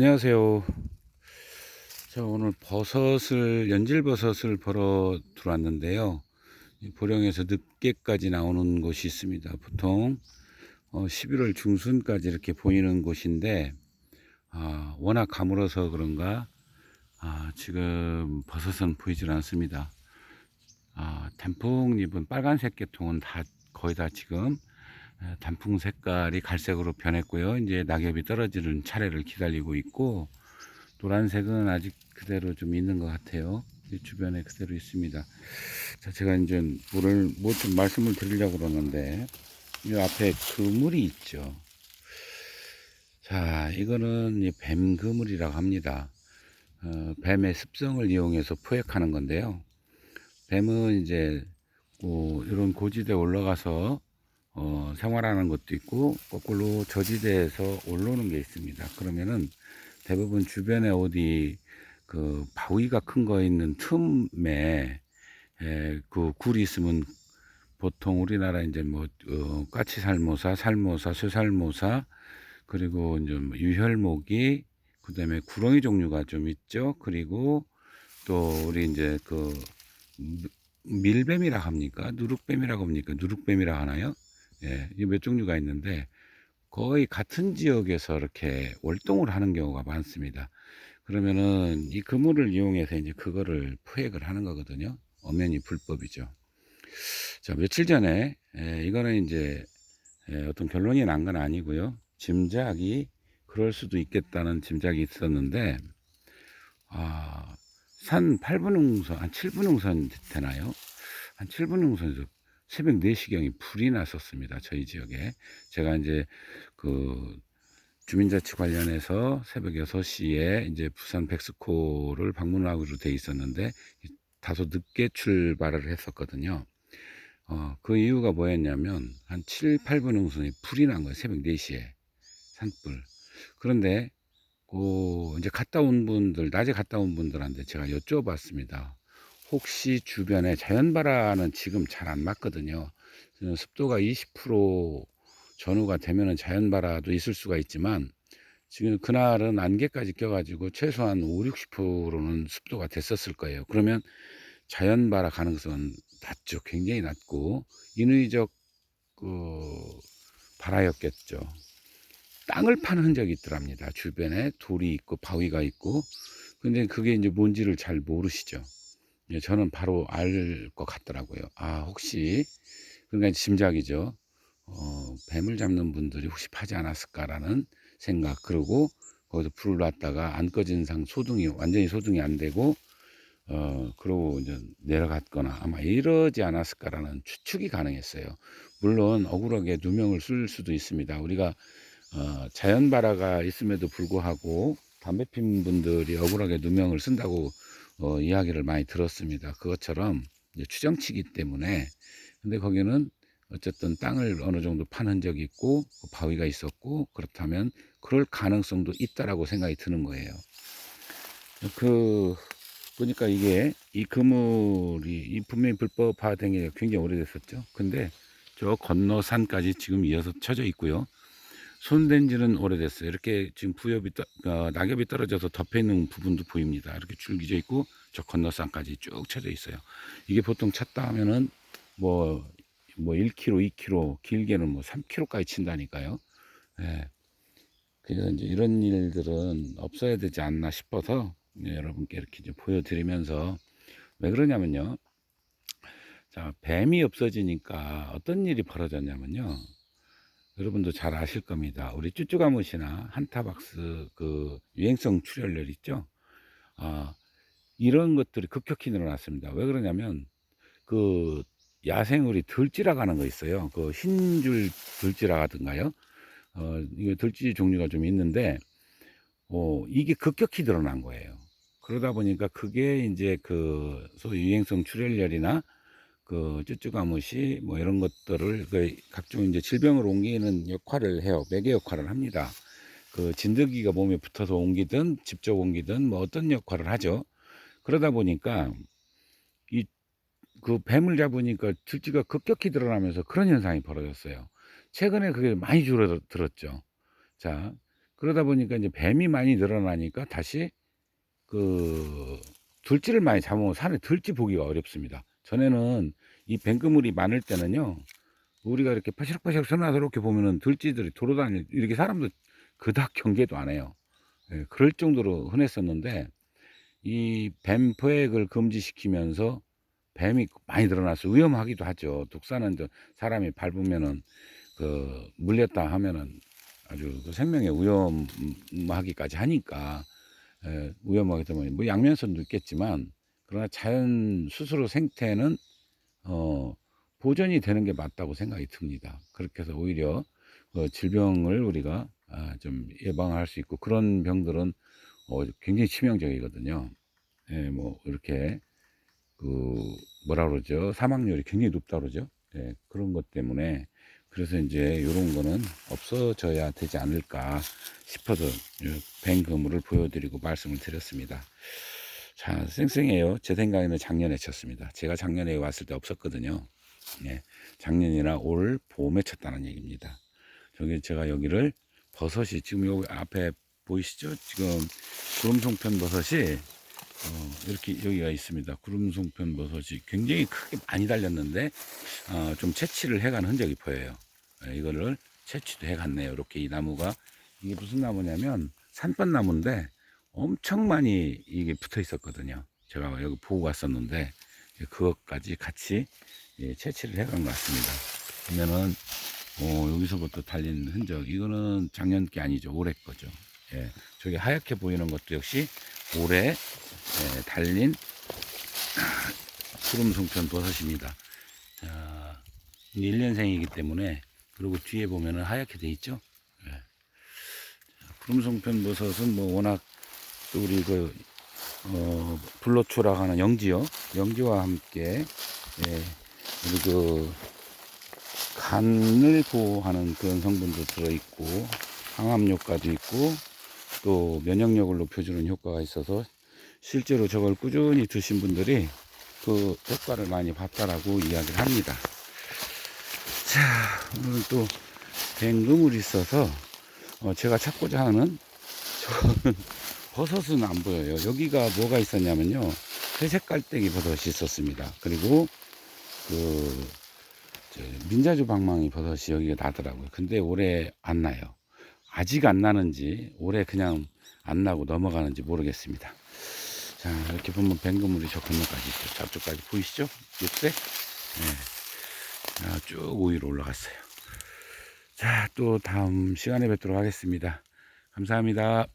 안녕하세요. 저 오늘 연질버섯을 보러 들어왔는데요. 이 보령에서 늦게까지 나오는 곳이 있습니다. 보통 11월 중순까지 이렇게 보이는 곳인데, 워낙 가물어서 그런가, 지금 버섯은 보이질 않습니다. 단풍 잎은 빨간색 계통은 거의 다 지금 단풍 색깔이 갈색으로 변했고요. 이제 낙엽이 떨어지는 차례를 기다리고 있고, 노란색은 아직 그대로 좀 있는 것 같아요. 이 주변에 그대로 있습니다. 자, 제가 이제 뭐 좀 말씀을 드리려고 그러는데, 이 앞에 그물이 있죠. 자, 이거는 이 뱀그물이라고 합니다. 뱀의 습성을 이용해서 포획하는 건데요. 뱀은 이제 이런 고지대에 올라가서 생활하는 것도 있고, 거꾸로 저지대에서 올라오는 게 있습니다. 그러면은 대부분 주변에 어디 그 바위가 큰 거 있는 틈에 그 굴이 있으면 보통 우리나라 이제 뭐 까치살모사, 살모사, 쇠살모사, 그리고 이제 뭐 유혈모기, 그다음에 구렁이 종류가 좀 있죠. 그리고 또 우리 이제 그 밀뱀이라 합니까? 누룩뱀이라고 합니까? 누룩뱀이라 하나요? 예, 이 몇 종류가 있는데 거의 같은 지역에서 이렇게 월동을 하는 경우가 많습니다. 그러면은 이 그물을 이용해서 이제 그거를 포획을 하는 거거든요. 엄연히 불법이죠. 자, 며칠 전에 이거는 이제 어떤 결론이 난 건 아니고요. 짐작이 그럴 수도 있겠다는 짐작이 있었는데 아, 산 8분 응선, 한 7분 응선 되나요? 한 7분 응선에서 새벽 4시경에 불이 났었습니다. 저희 지역에. 제가 이제 그 주민자치 관련해서 새벽 6시에 이제 부산 백스코를 방문하기로 돼 있었는데 다소 늦게 출발을 했었거든요. 그 이유가 뭐였냐면 한 7, 8분 응선에 불이 난 거예요. 새벽 4시에 산불. 그런데 이제 갔다 온 분들, 낮에 갔다 온 분들한테 제가 여쭤봤습니다. 혹시 주변에 자연발화는 지금 잘 안 맞거든요. 습도가 20% 전후가 되면은 자연발화도 있을 수가 있지만 지금 그날은 안개까지 껴가지고 최소한 5, 60%는 습도가 됐었을 거예요. 그러면 자연발화 가능성은 낮죠. 굉장히 낮고 인위적 그 발화였겠죠. 땅을 파는 흔적이 있더랍니다. 주변에 돌이 있고 바위가 있고. 근데 그게 이제 뭔지를 잘 모르시죠. 예, 저는 바로 알 것 같더라고요. 혹시, 그러니까 짐작이죠. 뱀을 잡는 분들이 혹시 파지 않았을까라는 생각. 그리고 거기서 불을 놨다가 안 꺼진 상 완전히 소등이 안 되고, 그러고 이제 내려갔거나 아마 이러지 않았을까라는 추측이 가능했어요. 물론 억울하게 누명을 쓸 수도 있습니다. 우리가 자연 발화가 있음에도 불구하고 담배 핀 분들이 억울하게 누명을 쓴다고 이야기를 많이 들었습니다. 그것처럼 이제 추정치기 때문에. 근데 거기는 어쨌든 땅을 어느 정도 판 흔적이 있고 바위가 있었고 그렇다면 그럴 가능성도 있다라고 생각이 드는 거예요. 그 보니까 이 그물이 분명히 불법화된 게 굉장히 오래됐었죠. 근데 저 건너 산까지 지금 이어서 쳐져 있고요. 손댄 지는 오래됐어요. 이렇게 지금 낙엽이 떨어져서 덮여 있는 부분도 보입니다. 이렇게 줄기져 있고 저 건너산까지 쭉 쳐져 있어요. 이게 보통 쳤다 하면은 뭐, 뭐 1km, 2km, 길게는 뭐 3km까지 친다니까요. 예. 그래서 이제 이런 일들은 없어야 되지 않나 싶어서 여러분께 이렇게 이제 보여드리면서 왜 그러냐면요. 자, 뱀이 없어지니까 어떤 일이 벌어졌냐면요. 여러분도 잘 아실 겁니다. 우리 쭈쭈가무시나 한타박스 그 유행성 출혈열 있죠? 아, 이런 것들이 급격히 늘어났습니다. 왜 그러냐면 그 야생우리 들쥐라가는 거 있어요. 그 흰줄 들쥐라가든가요? 이게 들쥐 종류가 좀 있는데 이게 급격히 드러난 거예요. 그러다 보니까 그게 이제 그 소위 유행성 출혈열이나 그 쭈쭈가무시 뭐 이런 것들을 그 각종 이제 질병을 옮기는 역할을 해요. 매개 역할을 합니다. 그 진드기가 몸에 붙어서 옮기든 직접 옮기든 뭐 어떤 역할을 하죠. 그러다 보니까 이 그 뱀을 잡으니까 들쥐가 급격히 드러나면서 그런 현상이 벌어졌어요. 최근에 그게 많이 줄어들었죠. 자, 그러다 보니까 이제 뱀이 많이 늘어나니까 다시 그 들쥐를 많이 잡으면 산에 들쥐 보기가 어렵습니다. 전에는 이 뱅그물이 많을 때는요, 우리가 이렇게 파시락파시락 전화서 이렇게 보면은 들쥐들이 돌아다니, 이렇게 사람도 그닥 경계도 안 해요. 예, 그럴 정도로 흔했었는데, 이 뱀 포획을 금지시키면서 뱀이 많이 늘어나서 위험하기도 하죠. 독사는 사람이 밟으면은 물렸다 하면은 아주 생명에 위험하기까지 하니까, 위험하기 때문에 뭐 양면성도 있겠지만, 그러나 자연 스스로 생태는 보존이 되는 게 맞다고 생각이 듭니다. 그렇게 해서 오히려 질병을 우리가 좀 예방할 수 있고, 그런 병들은 굉장히 치명적이거든요. 예, 뭐 이렇게 뭐라 그러죠? 사망률이 굉장히 높다 그러죠. 예, 그런 것 때문에, 그래서 이제 이런 거는 없어져야 되지 않을까 싶어서 뱅 그물을 보여드리고 말씀을 드렸습니다. 자, 쌩쌩해요. 제 생각에는 작년에 쳤습니다. 제가 작년에 왔을 때 없었거든요. 예, 작년이나 올 봄에 쳤다는 얘기입니다. 저기 제가 여기를 버섯이 지금 여기 앞에 보이시죠? 지금 구름송편 버섯이 이렇게 여기가 있습니다. 구름송편 버섯이 굉장히 크게 많이 달렸는데 좀 채취를 해간 흔적이 보여요. 이거를 채취도 해갔네요. 이렇게 이 나무가, 이게 무슨 나무냐면 산번나무인데 엄청 많이 이게 붙어 있었거든요. 제가 여기 보고 갔었는데 그것까지 같이 채취를 해간 것 같습니다. 보면은 여기서부터 달린 흔적, 이거는 작년 게 아니죠. 올해 거죠. 예, 저기 하얗게 보이는 것도 역시 올해 달린 구름송편 버섯입니다. 자, 1년생이기 때문에, 그리고 뒤에 보면은 하얗게 돼 있죠. 예. 구름송편 버섯은 뭐 워낙 또 우리 불로초라고 하는 영지와 함께, 예, 우리 간을 보호하는 그런 성분도 들어있고, 항암 효과도 있고, 또 면역력을 높여주는 효과가 있어서 실제로 저걸 꾸준히 드신 분들이 그 효과를 많이 봤다라고 이야기를 합니다. 자, 오늘 또 뱅그물이 있어서 제가 찾고자 하는 버섯은 안 보여요. 여기가 뭐가 있었냐면요, 회색 깔때기 버섯이 있었습니다. 그리고 민자주 방망이 버섯이 여기가 나더라고요. 근데 올해 안 나요. 아직 안 나는지 올해 그냥 안 나고 넘어가는지 모르겠습니다. 자, 이렇게 보면 뱅그물이 저 건너까지 있죠. 저쪽까지 보이시죠? 녹색? 네. 자, 쭉 위로 올라갔어요. 자, 또 다음 시간에 뵙도록 하겠습니다. 감사합니다.